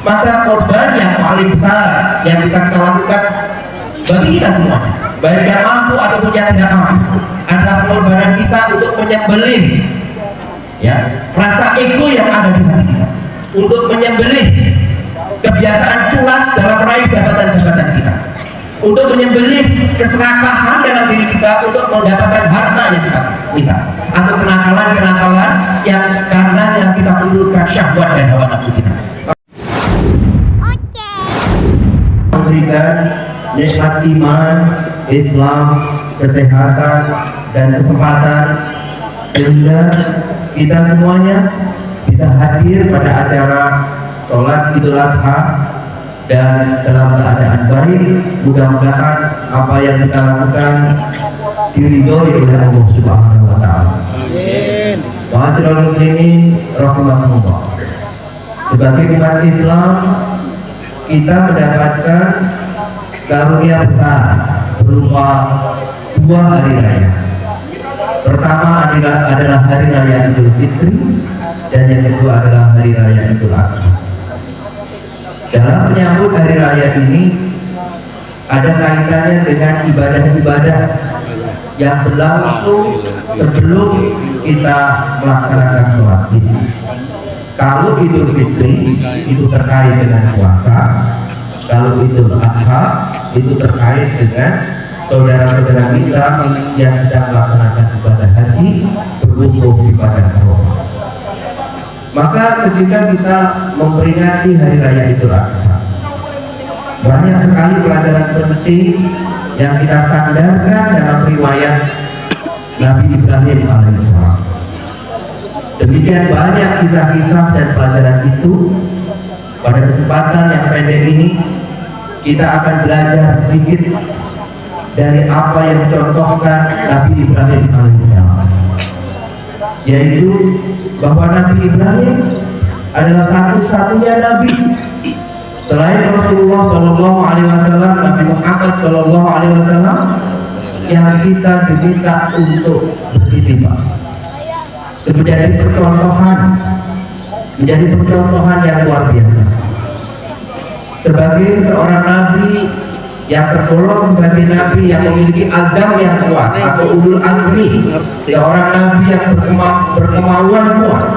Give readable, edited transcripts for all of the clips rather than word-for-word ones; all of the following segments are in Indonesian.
Maka korban yang paling besar yang bisa kita lakukan bagi kita semua, baik yang mampu ataupun yang tidak mampu, adalah pengorbanan kita untuk menyembelih ya rasa ego yang ada di hati kita, untuk menyembelih kebiasaan culas dalam meraih jabatan-jabatan kita, untuk menyembelih keserakahan dalam diri kita untuk mendapatkan harta yang kita minta, atau kenakalan-kenakalan yang karenanya kita menurunkan syahwat dan hawa nafsu kita. Memberikan nikmat iman, Islam, kesehatan, dan kesempatan sehingga kita semuanya bisa hadir pada acara sholat Idul Adha dan dalam keadaan baik. Mudah-mudahan apa yang kita lakukan diridhoi oleh Allah Subhanahu wa taala. Amin. Ma'asyiral muslimin rahimakumullah. Sebagai umat Islam, kita mendapatkan karunia besar berupa dua hari raya. Pertama adalah hari raya Idul Fitri, dan yang kedua adalah hari raya Idul Adha. Dalam menyambut hari raya ini ada kaitannya dengan ibadah-ibadah yang berlangsung sebelum kita melaksanakan sholat Id. Kalau Idul Fitri itu terkait dengan puasa, kalau Idul Adha itu terkait dengan saudara-saudara kita yang sedang melaksanakan ibadah haji berwukuuf di padang Arafah. Maka ketika kita memperingati hari raya Idul Adha, banyak sekali pelajaran penting yang kita sandarkan dalam riwayat Nabi Ibrahim alaihissalam. Demikian banyak kisah-kisah dan pelajaran itu. Pada kesempatan yang pendek ini kita akan belajar sedikit dari apa yang dicontohkan Nabi Ibrahim alaihissalam, yaitu bahwa Nabi Ibrahim adalah satu-satunya Nabi selain Rasulullah Shallallahu Alaihi Wasallam, Nabi Muhammad Shallallahu Alaihi Wasallam, yang kita diminta untuk berkhidmat, menjadi percontohan yang luar biasa. Sebagai seorang Nabi yang tergolong sebagai Nabi yang memiliki azam yang kuat atau ulul azmi, seorang Nabi yang berkemauan kuat,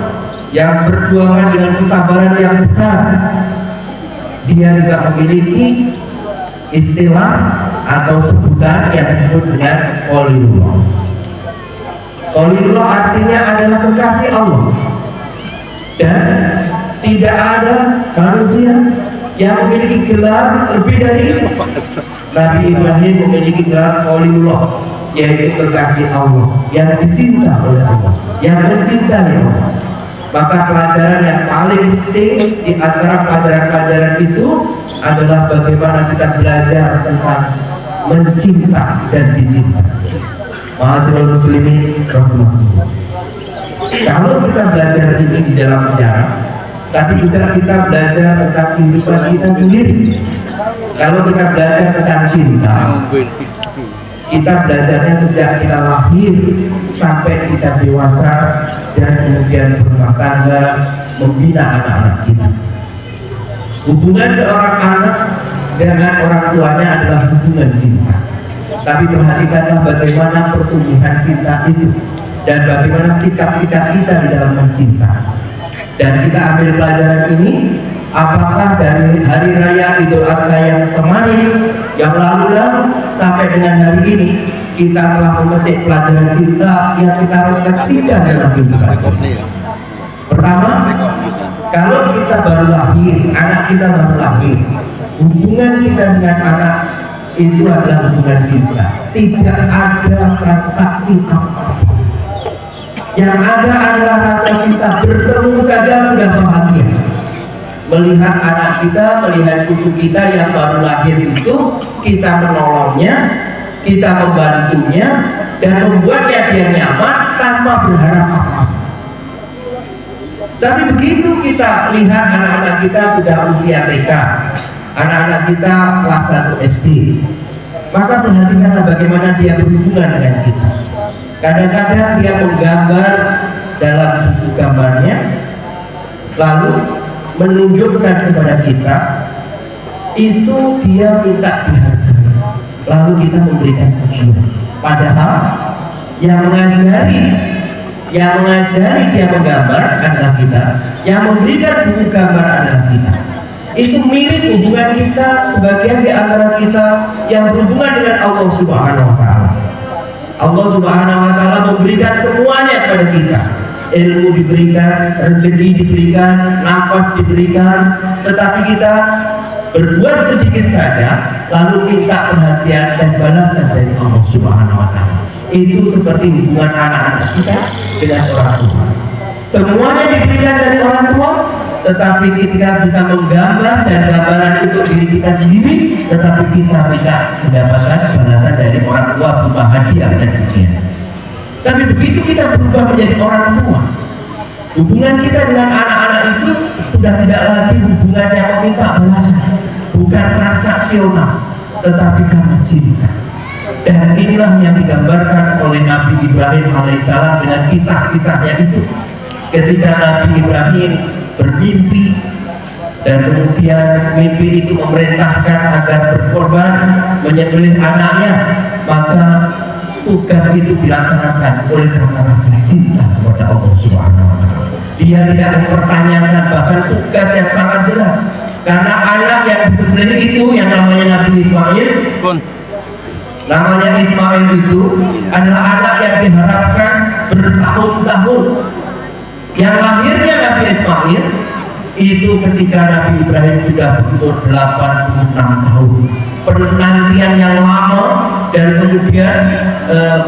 yang berjuangan dengan kesabaran yang besar, dia juga memiliki istilah atau sebutan yang disebut dengan Khalilullah. Khalilullah artinya adalah kekasih Allah, dan tidak ada manusia yang memiliki gelar lebih dari itu. Nabi Ibrahim memiliki gelar Khalilullah, yaitu kekasih Allah, yang dicinta oleh Allah, yang mencintai Allah. Maka pelajaran yang paling penting di antara pelajaran-pelajaran itu adalah bagaimana kita belajar tentang mencinta dan dicinta. Ma'asyiral muslimin rahimakumullah. Kalau kita belajar ini di dalam sejarah, tapi juga kita belajar tentang kehidupan kita sendiri. Kalau kita belajar tentang cinta, kita belajarnya sejak kita lahir sampai kita dewasa dan kemudian berumah tangga, membina anak-anak kita. Hubungan seorang anak dengan orang tuanya adalah hubungan cinta. Tapi perhatikanlah bagaimana pertumbuhan cinta itu dan bagaimana sikap-sikap kita di dalam mencinta. Dan kita ambil pelajaran ini, apakah dari hari raya Idul Adha yang kemarin, yang lalu sampai dengan hari ini, kita telah memetik pelajaran cinta yang kita refleksikan dalam kehidupan. Pertama, kalau kita baru lahir, anak kita baru lahir, hubungan kita dengan anak itu adalah hubungan cinta. Tidak ada transaksi apa-apa. Yang ada adalah rasa cinta, bertemu saja sudah bahagia. Melihat anak kita, melihat cucu kita yang baru lahir itu, kita menolongnya, kita membantunya, dan membuatnya dia nyaman tanpa berharap apa-apa. Tapi begitu kita lihat anak-anak kita sudah usia TK, anak-anak kita kelas 1 SD, maka perhatikanlah bagaimana dia berhubungan dengan kita. Kadang-kadang dia menggambar dalam buku gambarnya, lalu menunjukkan kepada kita itu dia minta dihargai, lalu kita memberikan pujian. Padahal yang mengajari dia menggambar adalah kita, yang memberikan buku gambar adalah kita. Itu mirip hubungan kita, sebagian di antara kita yang berhubungan dengan Allah Subhanahu wa Ta'ala. Allah Subhanahu wa Ta'ala memberikan semuanya kepada kita. Ilmu diberikan, rezeki diberikan, nafas diberikan, tetapi kita berbuat sedikit saja lalu minta perhatian dan balasan dari Allah Subhanahu wa Ta'ala. Itu seperti hubungan anak-anak kita dengan orang tua. Semuanya diberikan dari orang tua, tetapi ketika bisa menggambar dan gambaran untuk diri kita sendiri, tetapi kita tidak mendapatkan balasan dari orang tua berupa hadiah dan pujian. Tapi begitu kita berubah menjadi orang tua, hubungan kita dengan anak-anak itu sudah tidak lagi hubungan yang meminta balasan, bukan transaksional, tetapi karena cinta. Dan inilah yang digambarkan oleh Nabi Ibrahim alaihissalam dengan kisah-kisahnya itu. Ketika Nabi Ibrahim bermimpi dan kemudian mimpi itu memerintahkan agar berkorban menyembelih anaknya, maka tugas itu dilaksanakan oleh karena rasa cinta kepada Allah Subhanahu wa Ta'ala. Dia tidak mempertanyakan bahkan tugas yang sangat berat, karena anak yang disembelih itu yang namanya Nabi Ismail, itu adalah anak yang diharapkan bertahun-tahun. Yang lahirnya Nabi Ismail itu ketika Nabi Ibrahim sudah berumur 86 tahun. Penantian yang lama dan kemudian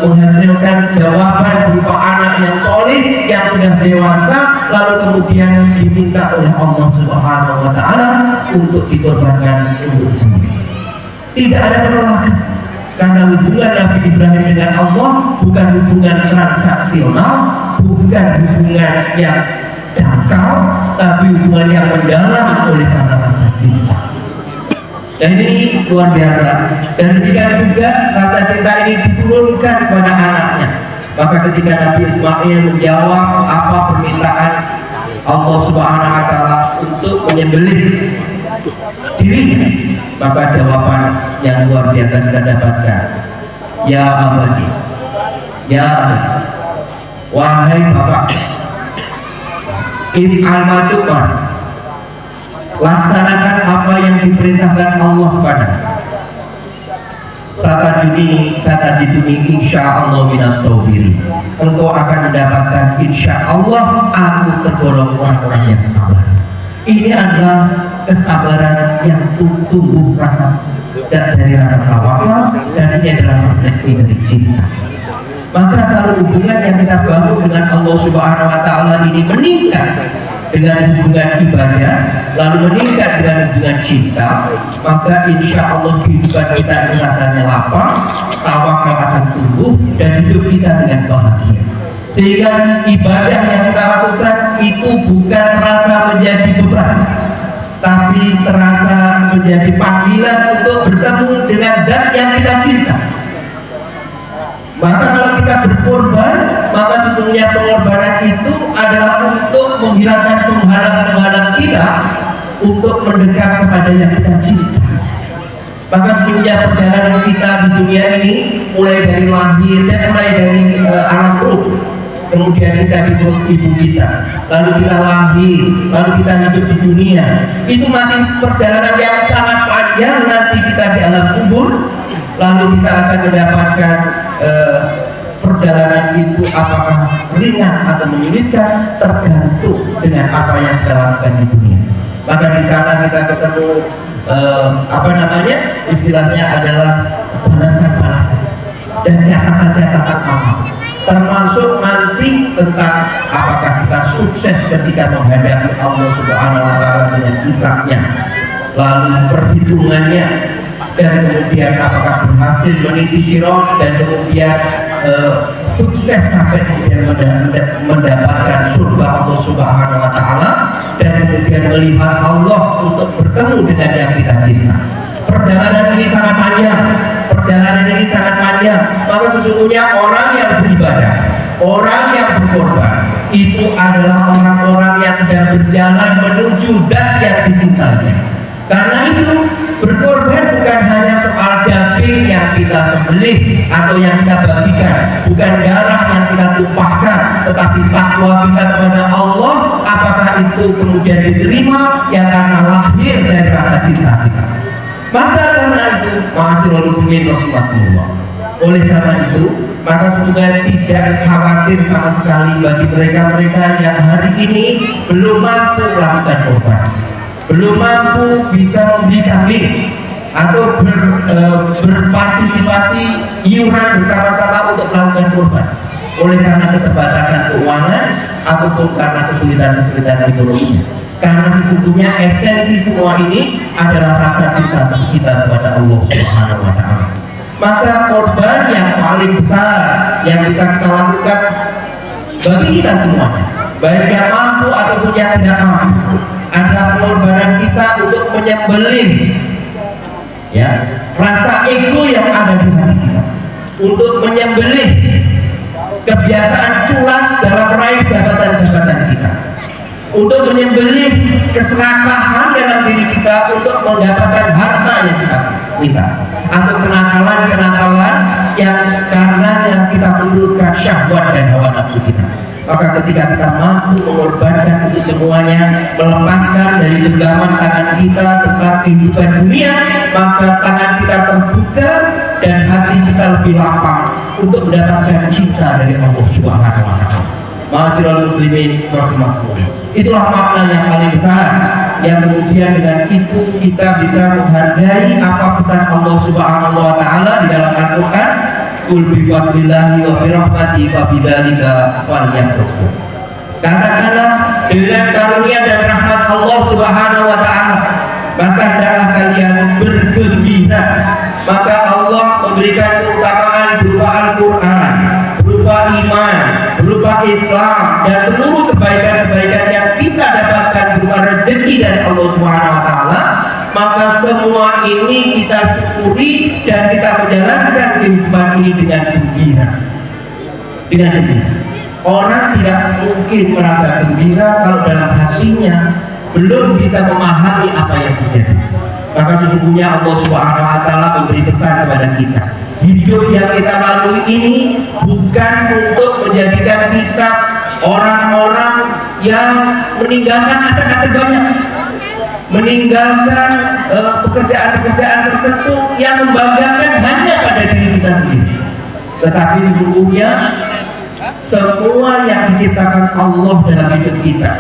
menghasilkan jawaban berupa anak yang soleh yang sudah dewasa, lalu kemudian diminta oleh Allah Subhanahu wa Ta'ala untuk dikorbankan untuk sendiri. Tidak ada penolakan, karena hubungan Nabi Ibrahim dengan Allah bukan hubungan transaksional, bukan hubungan yang dangkal, tapi hubungan yang mendalam oleh karena rasa cinta. Dan ini luar biasa. Dan demikian juga rasa cinta ini diturunkan kepada anaknya. Maka ketika Nabi Ismail menjawab apa permintaan Allah Subhanahu wa Ta'ala untuk menyembelih dirinya, maka jawaban yang luar biasa kita dapatkan. Ya abadi, ya abadi, wahai bapak, in al-matuqan, laksanakan apa yang diperintahkan Allah kepada. Satajiduni insyaallah minas sabirin. Engkau akan mendapatkan insyaallah aku tergolong orang-orang yang sabar. Ini adalah kesabaran yang tumbuh rasa dari rasa tawakal, dan ini adalah refleksi dari cinta. Maka kalau hubungan yang kita bangun dengan Allah Subhanahu wa Ta'ala ini meningkat dengan hubungan ibadah, lalu meningkat dengan hubungan cinta, maka insya Allah kehidupan kita ini rasanya lapang, tawakal akan tumbuh, dan hidup kita dengan bahagia. Sehingga ibadah yang kita lakukan itu bukan terasa menjadi beban, tapi terasa menjadi panggilan untuk bertemu dengan zat yang kita cinta. Maka kalau kita berkorban, maka sesungguhnya pengorbanan itu adalah untuk menghilangkan penghalang-penghalang kita untuk mendekat kepada yang kita cinta. Maka sesungguhnya perjalanan kita di dunia ini mulai dari lahir dan mulai dari alam ruh, kemudian kita di perut ibu kita, lalu kita lahir, lalu kita hidup di dunia. Itu masih perjalanan yang sangat panjang. Nanti kita di alam kubur, lalu kita akan mendapatkan perjalanan itu apakah ringan atau menyulitkan, tergantung dengan apa yang kita lakukan di dunia. Maka di sana kita ketemu istilahnya adalah balasan-balasan dan catatan-catatan amal, termasuk nanti tentang apakah kita sukses ketika menghadapi Allah Subhanahu wa Ta'ala dengan hisabnya, lalu perhitungannya, dan kemudian apakah berhasil meniti sirat, dan kemudian sukses sampai kemudian mendapatkan surga Allah Subhanahu wa Ta'ala, dan kemudian melihat Allah untuk bertemu dengan yang kita cinta. Perjalanan ini sangat panjang, maka sesungguhnya orang yang beribadah, orang yang berkorban, itu adalah orang-orang yang sedang berjalan menuju zat yang dicintainya. Karena itu berkorban bukan hanya soal daging yang kita sembelih atau yang kita bagikan, bukan darah yang kita tumpahkan, tetapi takwa kita kepada Allah. Apakah itu kemudian diterima? Ya karena lahir dari rasa cinta kita. Maka karena itu, ma'asyiral muslimin rahimakumullah, oleh karena itu, maka semoga tidak khawatir sama sekali bagi mereka-mereka yang hari ini belum mampu melakukan korban, belum mampu bisa membeli kambing atau berpartisipasi iuran bersama-sama untuk melakukan korban oleh karena keterbatasan keuangan ataupun karena kesulitan-kesulitan ekonomi. Karena sesungguhnya esensi semua ini adalah rasa cinta kita kepada Allah Subhanahu wa Ta'ala. Maka korban yang paling besar yang bisa kita lakukan bagi kita semuanya, baik yang mampu ataupun yang tidak mampu, adalah pengorbanan kita untuk menyembelih ya rasa ego yang ada di hati kita, untuk menyembelih kebiasaan culas dalam meraih jabatan-jabatan kita, untuk menyembelih keserakahan dalam diri kita untuk mendapatkan harta yang kita minta, atau kenakalan-kenakalan yang karenanya kita menurunkan syahwat dan hawa nafsu kita. Maka ketika kita mampu mengorbankan itu semuanya, melepaskan dari genggaman tangan kita tentang kehidupan dunia, maka tangan kita terbuka dan hati kita lebih lapang untuk mendapatkan cinta dari Allah Subhanahu wa Ta'ala. Ma'asyiral muslimin rahimakumullah. Itulah makna yang paling besar, yang kemudian dengan itu kita bisa menghargai apa pesan Allah Subhanahu wa Ta'ala di dalam Al-Qur'an, qul bi fadlillahi wa bi rahmatihi fa bidzalika falyafrahu. Katakanlah, dengan karunia dan rahmat Allah Subhanahu wa Ta'ala maka hendaklah kalian bergembira. Maka Allah memberikan keutamaan berupa Al-Qur'an, berupa iman, berupa Islam, dan seluruh kebaikan-kebaikan yang kita dapatkan berupa rezeki dari Allah Subhanahu wa Ta'ala. Maka semua ini kita syukuri dan kita menjalankan kehidupan ini dengan gembira. Dengan gembira. Orang tidak mungkin merasa gembira kalau dalam hatinya belum bisa memahami apa yang terjadi. Maka sesungguhnya Allah Subhanahu wa Ta'ala memberi pesan kepada kita, hidup yang kita lalui ini bukan untuk menjadikan kita orang-orang yang meninggalkan aset-aset banyak, meninggalkan pekerjaan-pekerjaan tertentu yang membanggakan hanya pada diri kita sendiri. Tetapi sesungguhnya semua yang diciptakan Allah dalam hidup kita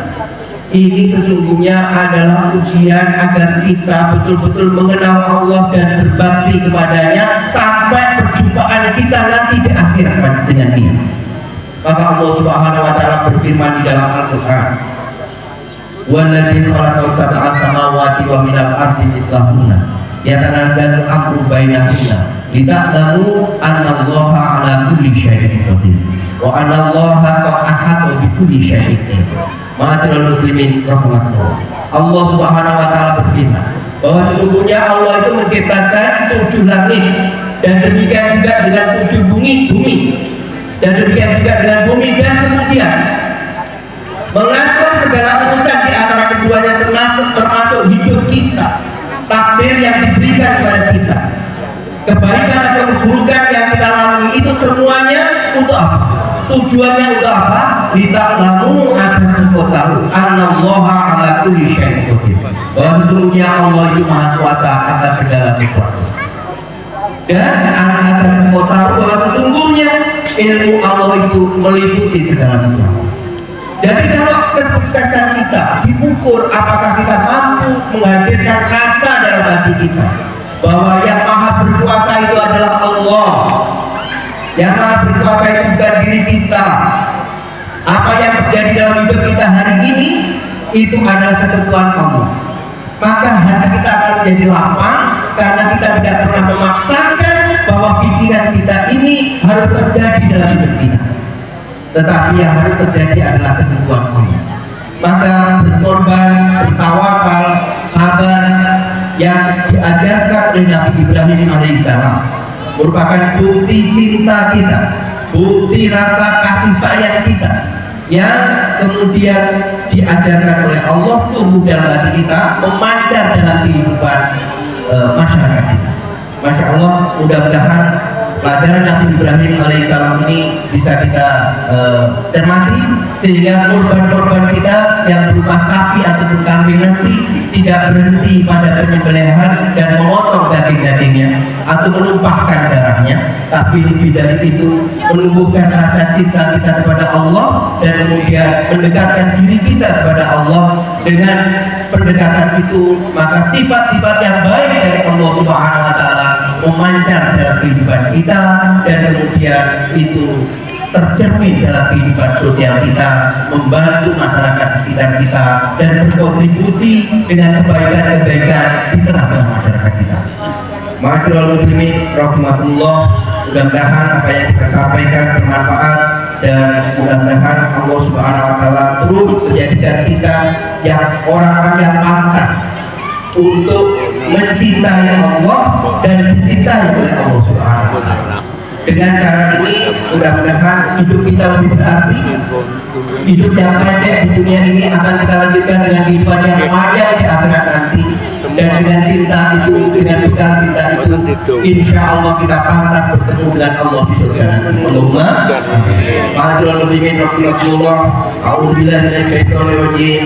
ini sesungguhnya adalah ujian agar kita betul-betul mengenal Allah dan berbakti kepadanya sampai perjumpaan kita nanti di akhirat dengan Dia. Maka Allah Subhanahu wa Ta'ala berfirman di dalam Al-Qur'an, "Walladzi khalaqa sab'a samawati wa minal ardi mislahunna yatanazzalu amru bainahunna lita'lamu annallaha 'ala kulli syai'in qadir wa annallaha qad ahata bi kulli syai'in ilma." Ma'asyiral muslimin rahimakumullah. Allah Subhanahu wa Ta'ala berfirman bahwa sesungguhnya Allah itu menciptakan 7 langit, dan demikian juga dengan 7 bumi, dan demikian juga dengan bumi, dan kemudian mengatur segala urusan di antara keduanya, termasuk hidup kita, takdir yang diberikan kepada kita, kebaikan atau keburukan yang kita lalui, itu semuanya untuk apa? Tujuannya untuk apa? Lita'lamu agar engkau tahu annallaha 'ala kulli syai'in qadir, bahwa sesungguhnya Allah itu Maha Kuasa atas segala sesuatu. Dan agar engkau tahu bahwa sesungguhnya ilmu Allah itu meliputi segala sesuatu. Jadi kalau kesuksesan kita diukur apakah kita mampu menghadirkan rasa dalam hati kita bahwa yang Maha berkuasa itu adalah Allah, yang Maha berkuasa itu bukan diri kita. Apa yang terjadi dalam hidup kita hari ini itu adalah ketentuan Allah. Maka hati kita akan menjadi lapang karena kita tidak pernah memaksakan bahwa pikiran kita ini harus terjadi dalam hidup kita. Tetapi yang harus terjadi adalah ketentuan Allah. Maka berkorban, bertawakal, sabar yang diajarkan oleh Nabi Ibrahim alaihissalam merupakan bukti cinta kita, bukti rasa kasih sayang kita yang kemudian diajarkan oleh Allah tumbuh dalam hati kita, memancar dalam kehidupan masyarakat kita. Masya Allah, mudah-mudahan pelajaran Nabi Ibrahim alaihissalam ini bisa kita cermati, sehingga korban-korban kita yang berupa sapi ataupun kambing nanti tidak berhenti pada penyembelihan dan memotong daging-dagingnya atau menumpahkan darahnya, tapi lebih dari itu menumbuhkan rasa cinta kita kepada Allah dan kemudian mendekatkan diri kita kepada Allah. Dengan pendekatan itu maka sifat-sifat yang baik dari Allah Subhanahu wa Ta'ala memancar dalam kehidupan kita dan kemudian itu tercermin dalam kehidupan sosial kita, membantu masyarakat sekitar kita dan berkontribusi dengan kebaikan-kebaikan di tengah-tengah masyarakat kita. Ma'asyiral muslimin rahimakumullah, mudah-mudahan apa yang kita sampaikan bermanfaat dan mudah-mudahan Allah Subhanahu wa Ta'ala terus menjadikan kita yang orang-orang yang pantas untuk mencintai Allah dan dicintai oleh Allah Subhanahu wa Ta'ala. Dengan cara ini mudah-mudahan hidup kita lebih berarti. Hidup yang pendek di dunia ini akan kita lanjutkan dengan kehidupan yang panjang di akhirat nanti. Dan dengan cinta itu, dengan bekal cinta itu, insya Allah kita pantas bertemu dengan Allah di surga nanti. Allahumma amin. Ma'asyiral muslimin rahimakumullah. A'udzubillahi minasyaitonir rajim.